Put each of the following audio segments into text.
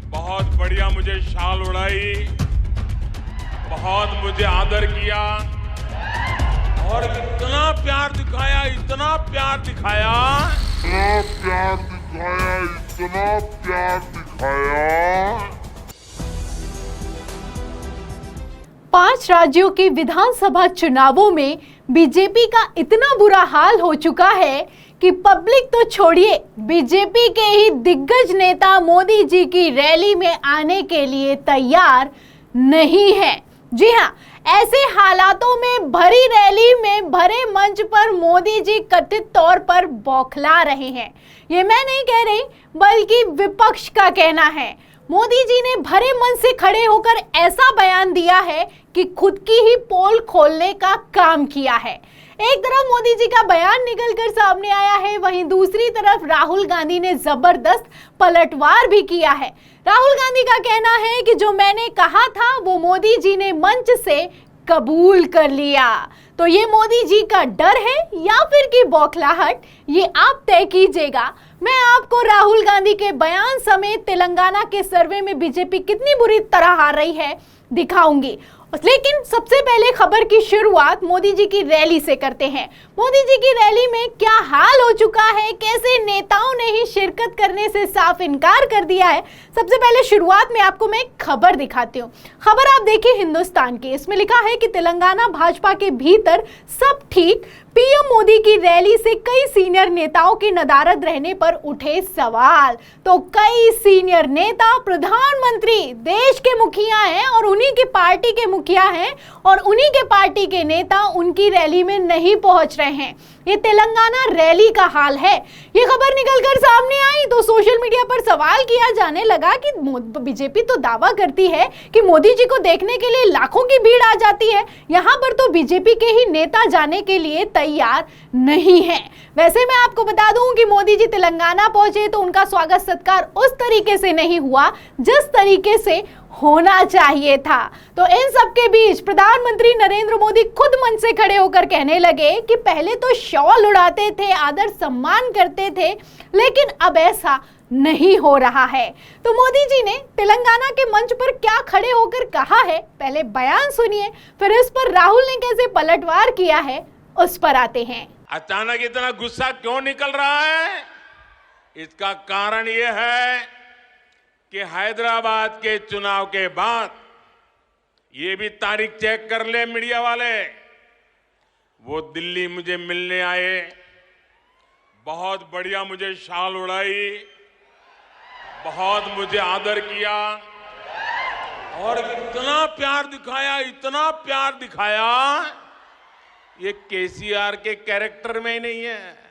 बहुत बढ़िया मुझे शाल उड़ाई, बहुत मुझे आदर किया और इतना प्यार दिखाया, इतना प्यार दिखाया, इतना प्यार दिखाया। 5 राज्यों के विधानसभा चुनावों में बीजेपी का इतना बुरा हाल हो चुका है कि पब्लिक तो छोड़िए, बीजेपी के ही दिग्गज नेता मोदी जी की रैली में आने के लिए तैयार नहीं है। जी हां, ऐसे हालातों में भरी रैली में भरे मंच पर मोदी जी कथित तौर पर बौखला रहे हैं। ये मैं नहीं कह रही, बल्कि विपक्ष का कहना है। मोदी जी ने भरे मन से खड़े होकर ऐसा बयान दिया है कि खुद की ही पोल खोलने का काम किया है। एक तरफ मोदी जी का बयान निकलकर सामने आया है, वहीं दूसरी तरफ राहुल गांधी ने जबरदस्त पलटवार भी किया है। राहुल गांधी का कहना है कि जो मैंने कहा था वो मोदी जी ने मंच से कबूल कर लिया। तो ये मोदी जी का डर है या फिर की बौखलाहट, ये आप तय कीजिएगा। मैं आपको राहुल गांधी के बयान समेत तेलंगाना के सर्वे में बीजेपी कितनी बुरी तरह हार रही है दिखाऊंगी। लेकिन सबसे पहले खबर की शुरुआत मोदी जी की रैली से करते हैं। मोदी जी की रैली में क्या हाल हो चुका है, कैसे नेताओं ने ही शिरकत करने से साफ इनकार कर दिया है। सबसे पहले शुरुआत में आपको मैं एक खबर दिखाती हूँ। खबर आप देखिए हिंदुस्तान की, इसमें लिखा है कि तेलंगाना भाजपा के भीतर सब ठीक, पीएम मोदी की रैली से कई सीनियर नेताओं की नदारद रहने पर उठे सवाल। तो कई सीनियर नेता प्रधानमंत्री देश के मुखिया हैं और उन्हीं की पार्टी के मुखिया हैं और उन्हीं के पार्टी के नेता उनकी रैली में नहीं पहुंच रहे हैं। ये तेलंगाना रैली का हाल है। ये खबर निकलकर सामने आई तो सोशल मीडिया पर सवाल किया जाने लगा कि बीजेपी तो दावा करती है कि मोदी जी को देखने के लिए लाखों की भीड़ आ जाती है, यहाँ पर तो बीजेपी के ही नेता जाने के लिए तैयार नहीं है। वैसे मैं आपको बता दूं कि मोदी जी तेलंगाना पहुंचे तो उनका स्वागत सत्कार उस तरीके से नहीं हुआ जिस तरीके से होना चाहिए था। तो इन सब के बीच प्रधानमंत्री नरेंद्र मोदी खुद मंच से खड़े होकर कहने लगे कि पहले तो शॉल उड़ाते थे, आदर सम्मान करते थे, लेकिन अब ऐसा नहीं हो रहा है। तो मोदी जी ने तेलंगाना के मंच पर क्या खड़े होकर कहा है, पहले बयान सुनिए, फिर इस पर राहुल ने कैसे पलटवार किया है उस पर आते हैं। अचानक इतना गुस्सा क्यों निकल रहा है? इसका कारण यह है कि हैदराबाद के चुनाव के बाद, ये भी तारीख चेक कर ले मीडिया वाले, वो दिल्ली मुझे मिलने आए, बहुत बढ़िया मुझे शाल उड़ाई, बहुत मुझे आदर किया और इतना प्यार दिखाया, इतना प्यार दिखाया, ये केसीआर के कैरेक्टर में ही नहीं है।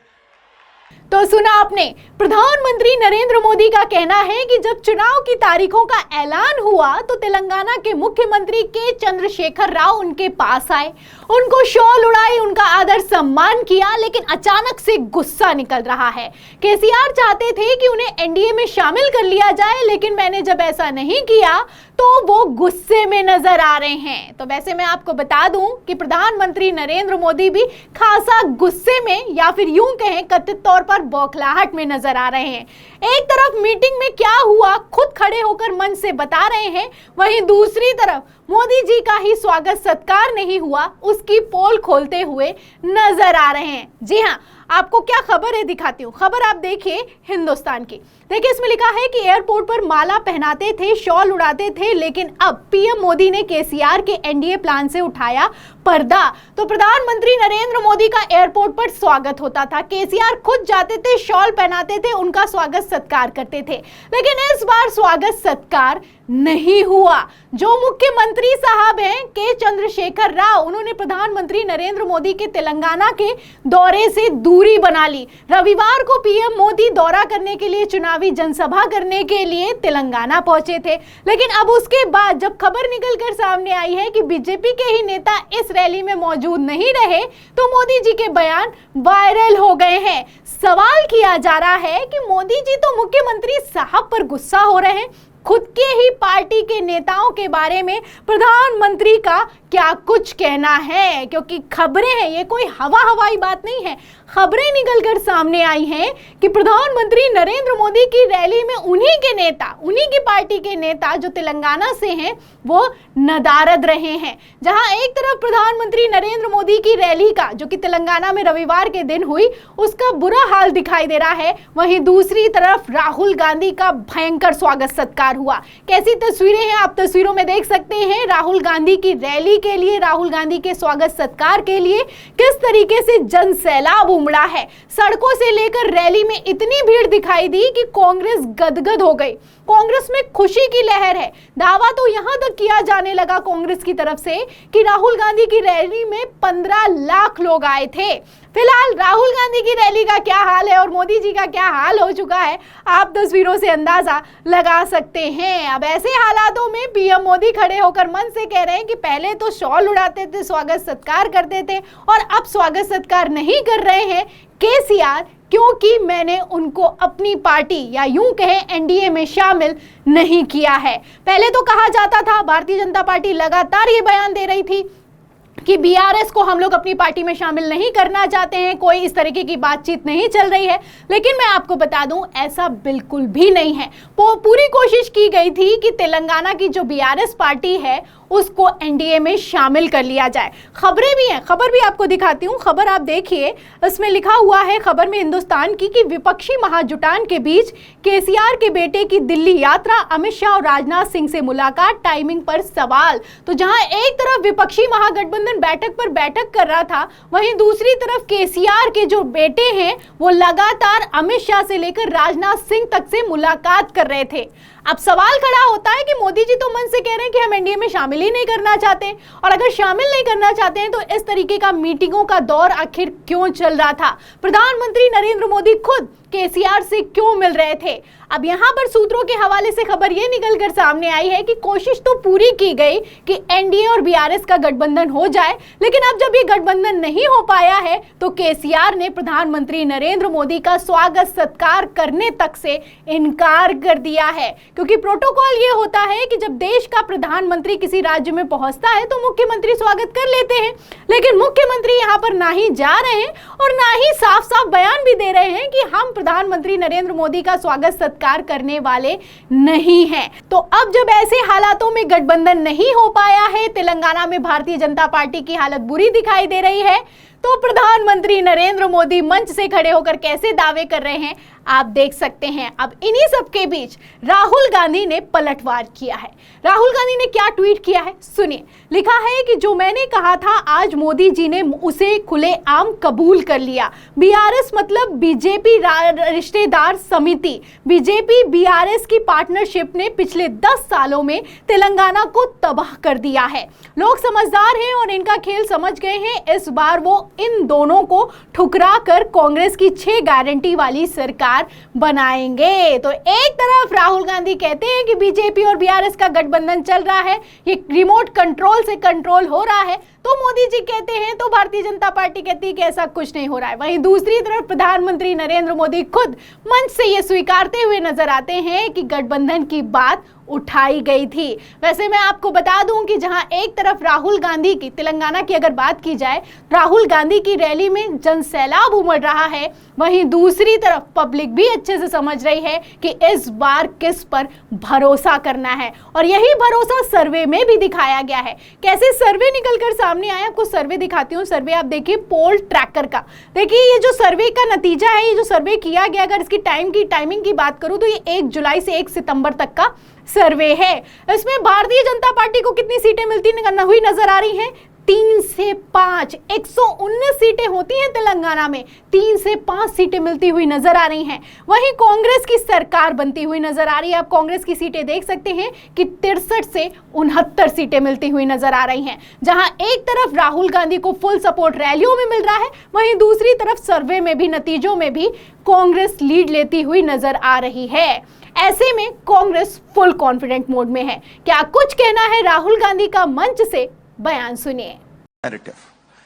तो सुना आपने, प्रधानमंत्री नरेंद्र मोदी का कहना है कि जब चुनाव की तारीखों का ऐलान हुआ तो तेलंगाना के मुख्यमंत्री के चंद्रशेखर राव उनके पास आए, उनको शॉल उड़ाई, उनका आदर सम्मान किया, लेकिन अचानक से गुस्सा निकल रहा है। केसीआर चाहते थे कि उन्हें एनडीए में शामिल कर लिया जाए, लेकिन मैंने जब ऐसा नहीं किया तो वो गुस्से में नजर आ रहे हैं। तो वैसे मैं आपको बता दूं कि प्रधानमंत्री नरेंद्र मोदी भी खासा गुस्से में या फिर यूं कहें कथित तौर पर बौखलाहट में नजर आ रहे हैं। एक तरफ मीटिंग में क्या हुआ खुद खड़े होकर मंच से बता रहे हैं, वहीं दूसरी तरफ मोदी जी का ही स्वागत सत्कार नहीं हुआ, उसकी पोल खोलते हुए नजर आ रहे हैं। जी हां, आपको क्या खबर है दिखाती हूँ। खबर आप देखिए हिंदुस्तान की, देखिए इसमें लिखा है कि एयरपोर्ट पर माला पहनाते थे, शॉल उड़ाते थे, लेकिन अब पीएम मोदी ने केसीआर के एनडीए प्लान से उठाया पर्दा। तो प्रधानमंत्री नरेंद्र मोदी का एयरपोर्ट पर स्वागत होता था, केसीआर खुद जाते थे, शॉल पहनाते थे, उनका स्वागत सत्कार करते थे, लेकिन इस बार स्वागत सत्कार नहीं हुआ। जो मुख्यमंत्री साहब हैं के चंद्रशेखर राव, उन्होंने प्रधानमंत्री नरेंद्र मोदी के तेलंगाना के दौरे से दूरी बना ली। रविवार को पीएम मोदी दौरा करने के लिए, चुनावी जनसभा करने के लिए तेलंगाना पहुंचे थे, लेकिन अब उसके बाद जब खबर निकलकर सामने आई है कि बीजेपी के ही नेता इस रैली में मौजूद नहीं रहे, तो मोदी जी के बयान वायरल हो गए हैं। सवाल किया जा रहा है कि मोदी जी तो मुख्यमंत्री साहब पर गुस्सा हो रहे हैं, खुद के ही पार्टी के नेताओं के बारे में प्रधानमंत्री का क्या कुछ कहना है, क्योंकि खबरें हैं, ये कोई हवाई बात नहीं है। खबरें निकलकर सामने आई हैं कि प्रधानमंत्री नरेंद्र मोदी की रैली में उन्हीं के नेता, उन्हीं की पार्टी के नेता जो तेलंगाना से हैं, वो नदारद रहे हैं। जहां एक तरफ प्रधानमंत्री नरेंद्र मोदी की रैली का, जो कि तेलंगाना में रविवार के दिन हुई, उसका बुरा हाल दिखाई दे रहा है, वहीं दूसरी तरफ राहुल गांधी का भयंकर स्वागत सत्कार हुआ। कैसी तस्वीरें हैं आप तस्वीरों में देख सकते हैं। राहुल गांधी की रैली के लिए, राहुल गांधी के स्वागत सत्कार के लिए किस तरीके से जन सैलाब उमड़ा है। सड़कों से लेकर रैली में इतनी भीड़ दिखाई दी कि कांग्रेस गदगद हो गई। कांग्रेस में खुशी की लहर है। दावा तो यहां तक किया जाने लगा कांग्रेस की तरफ से कि राहुल गांधी की रैली में 15 लाख लोग आए थे। फिलहाल राहुल गांधी की रैली का क्या हाल है और मोदी जी का क्या हाल हो चुका है, आप तस्वीरों से अंदाजा लगा सकते हैं। अब ऐसे हालातों में पीएम मोदी खड़े होकर मन से कह रहे हैं कि पहले तो शॉल उड़ाते थे, स्वागत सत्कार करते थे, और अब स्वागत सत्कार नहीं कर रहे हैं केसीआर, क्योंकि मैंने उनको अपनी पार्टी या यूं कहें एनडीए में शामिल नहीं किया है। पहले तो कहा जाता था, भारतीय जनता पार्टी लगातार ये बयान दे रही थी कि बीआरएस को हम लोग अपनी पार्टी में शामिल नहीं करना चाहते हैं, कोई इस तरीके की बातचीत नहीं चल रही है। लेकिन मैं आपको बता दूं, ऐसा बिल्कुल भी नहीं है। पूरी कोशिश की गई थी कि तेलंगाना की जो बीआरएस पार्टी है उसको एनडीए में शामिल कर लिया जाए। खबरें भी हैं, खबर भी आपको दिखाती हूं। खबर आप देखिए, इसमें लिखा हुआ है खबर में हिंदुस्तान की कि विपक्षी महाजुटान के बीच केसीआर के बेटे की दिल्ली यात्रा, अमित शाह और राजनाथ सिंह से मुलाकात, टाइमिंग पर सवाल। तो जहां एक तरफ विपक्षी महागठबंधन बैठक पर बैठक कर रहा था, वहीं दूसरी तरफ केसीआर के जो बेटे हैं वो लगातार अमित शाह से लेकर राजनाथ सिंह तक से मुलाकात कर रहे थे। अब सवाल खड़ा होता है कि मोदी जी तो मन से कह रहे हैं कि हम एनडीए में शामिल ही नहीं करना चाहते, और अगर शामिल नहीं करना चाहते हैं तो इस तरीके का मीटिंगों का दौर आखिर क्यों चल रहा था? प्रधानमंत्री नरेंद्र मोदी खुद केसीआर से क्यों मिल रहे थे? अब यहां पर सूत्रों के हवाले से खबर यह निकलकर सामने आई है कि कोशिश तो पूरी की गई कि एनडीए और बीआरएस का गठबंधन हो जाए, लेकिन अब जब ये गठबंधन नहीं हो पाया है तो केसीआर ने प्रधानमंत्री नरेंद्र मोदी का स्वागत सत्कार करने तक से इनकार कर दिया है। क्योंकि प्रोटोकॉल ये होता है कि जब देश का प्रधानमंत्री किसी राज्य में पहुंचता है तो मुख्यमंत्री स्वागत कर लेते हैं, लेकिन मुख्यमंत्री यहां पर ना ही जा रहे हैं और ना ही साफ साफ बयान भी दे रहे हैं कि हम प्रधानमंत्री नरेंद्र मोदी का स्वागत सत्कार करने वाले नहीं हैं। तो अब जब ऐसे हालातों में गठबंधन नहीं हो पाया है, तेलंगाना में भारतीय जनता पार्टी की हालत बुरी दिखाई दे रही है, तो प्रधानमंत्री नरेंद्र मोदी मंच से खड़े होकर कैसे दावे कर रहे हैं आप देख सकते हैं। अब इन्हीं सब के बीच राहुल गांधी ने पलटवार किया है। राहुल गांधी ने क्या ट्वीट किया है सुनिए। लिखा है कि जो मैंने कहा था आज मोदी जी ने उसे खुलेआम कबूल कर लिया। बीआरएस मतलब बीजेपी रिश्तेदार समिति, बीजेपी बीआरएस की पार्टनरशिप ने पिछले 10 सालों में तेलंगाना को तबाह कर दिया है। लोग समझदार हैं और इनका खेल समझ गए हैं। इस बार वो इन दोनों को ठुकरा कर कांग्रेस की 6 गारंटी वाली सरकार बनाएंगे। तो एक तरफ राहुल गांधी कहते हैं कि बीजेपी और बीआरएस का गठबंधन चल रहा है, ये रिमोट कंट्रोल से कंट्रोल हो रहा है, तो मोदी जी कहते हैं, तो भारतीय जनता पार्टी कहती है कि ऐसा कुछ नहीं हो रहा है। वहीं दूसरी तरफ प्रधानमंत्री नरेंद्र मोदी खुद मंच से ये स्वीकारते हुए नजर आते हैं कि गठबंधन की बात उठाई गई थी। वैसे मैं आपको बता दूं कि जहां एक तरफ राहुल गांधी की, तेलंगाना की अगर बात की जाए, राहुल गांधी की रैली में जन सैलाब उमड़ रहा है, वहीं दूसरी तरफ पब्लिक भी अच्छे से समझ रही है कि इस बार किस पर भरोसा करना है, और यही भरोसा सर्वे में भी दिखाया गया है। कैसे सर्वे निकलकर सामने आया, आपको सर्वे दिखाती हूँ। सर्वे आप देखिए पोल ट्रैकर का। देखिए ये जो सर्वे का नतीजा है, ये जो सर्वे किया गया, अगर इसकी टाइमिंग की बात करूं तो ये 1 जुलाई से 1 सितंबर तक का सर्वे है। इसमें भारतीय जनता पार्टी को कितनी सीटें मिलती हुई नजर आ रही हैं? 3 से 5, 119 सीटें होती हैं तेलंगाना में, 3 से 5 सीटें मिलती हुई नजर आ रही हैं। वहीं कांग्रेस की सरकार बनती हुई नजर आ रही है। आप कांग्रेस की सीटें देख सकते हैं कि 63 से 69 सीटें मिलती हुई नजर आ रही हैं। जहां एक तरफ राहुल गांधी को फुल सपोर्ट रैलियों में मिल रहा है, वहीं दूसरी तरफ सर्वे में भी, नतीजों में भी कांग्रेस लीड लेती हुई नजर आ रही है। ऐसे में कांग्रेस फुल कॉन्फिडेंट मोड में है। क्या कुछ कहना है राहुल गांधी का मंच से, बयान सुनिए। Narrative.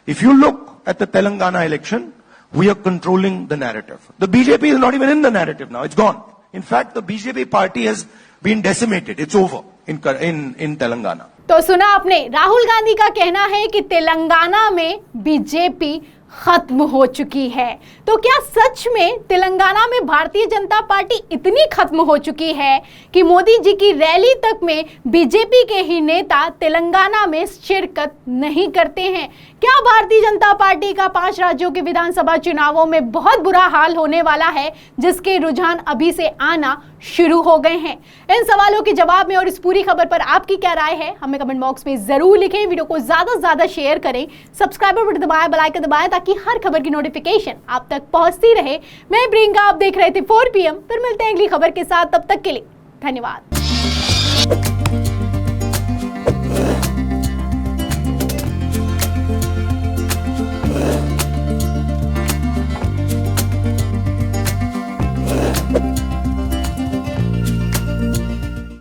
If you look at the Telangana election, we are controlling the narrative. The BJP is not even in the narrative now. It's gone. In fact, the BJP party has been decimated. It's over in Telangana. तो सुना आपने, राहुल गांधी का कहना है कि तेलंगाना में BJP खत्म हो चुकी है। तो क्या सच में तेलंगाना में भारतीय जनता पार्टी इतनी खत्म हो चुकी है कि मोदी जी की रैली तक में बीजेपी के ही नेता तेलंगाना में शिरकत नहीं करते हैं? क्या भारतीय जनता पार्टी का 5 राज्यों के विधानसभा चुनावों में बहुत बुरा हाल होने वाला है, जिसके रुझान अभी से आना शुरू हो गए हैं? इन सवालों के जवाब में और इस पूरी खबर पर आपकी क्या राय है, हमें कमेंट बॉक्स में जरूर लिखें। वीडियो को ज्यादा से ज्यादा शेयर करें, सब्सक्राइब बटन दबाएं, बेल आइकन दबाएं ताकि हर खबर की नोटिफिकेशन आप तक पहुंचती रहे। मैं प्रियंका, आप देख रहे थे 4 PM। फिर मिलते हैं अगली खबर के साथ, तब तक के लिए धन्यवाद।